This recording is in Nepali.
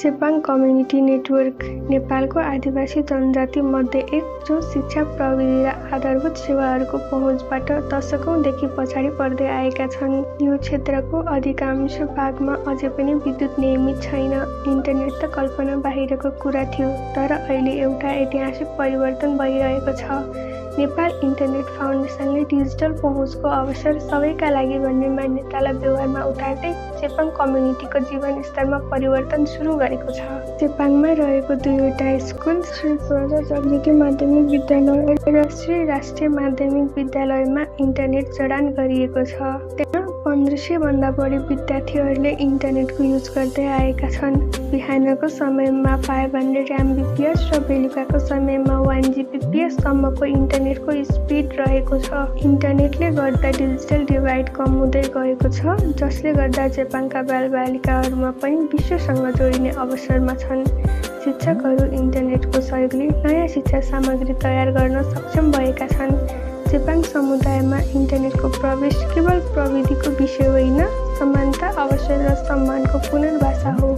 चेपाङ कम्युनिटी नेटवर्क नेपालको आदिवासी जनजाति मध्ये एक जो शिक्षा प्रविधि र आधारभूत सेवाहरूको पहुँचबाट दशकौंदेखि पछाडि पर्दै आएका छन्। यो क्षेत्रको अधिकांश भागमा अझै पनि विद्युत नियमित छैन। इन्टरनेट त कल्पना बाहिरको कुरा थियो, तर अहिले एउटा ऐतिहासिक परिवर्तन भइरहेको छ। नेपाल इन्टरनेट फाउन्डेसनले डिजिटल पहुँचको अवसर सबैका लागि भन्ने मान्यतालाई व्यवहारमा उतार्दै चेपाङ कम्युनिटीको जीवन स्तरमा परिवर्तन सुरु गरेको छ। चेपाङमा रहेको दुईवटा स्कुल, श्री स्वराज जगज्योति माध्यमिक विद्यालय र श्री राष्ट्रिय माध्यमिक विद्यालयमा इन्टरनेट जडान गरिएको छ। त्यहाँ 1500 भन्दा बढी विद्यार्थीहरूले इन्टरनेटको युज गर्दै आएका छन्। बिहानको समयमा 500 Mbps र बेलुकाको समयमा 1 Gbps सम्मको इन्टरनेटको स्पिड रहेको छ। इन्टरनेटले गर्दा डिजिटल डिभाइड कम हुँदै गएको छ, जसले गर्दा चेपाङका बालबालिकाहरूमा पनि विश्वसँग जोडिने अवसरमा छन्। शिक्षकहरू इन्टरनेटको सहयोगले नयाँ शिक्षा सामग्री तयार गर्न सक्षम भएका छन्। चेपाङ समुदायमा इन्टरनेटको प्रवेश केवल प्रविधिको विषय होइन, समानता, अवसर र सम्मानको पुनर्वासा हो।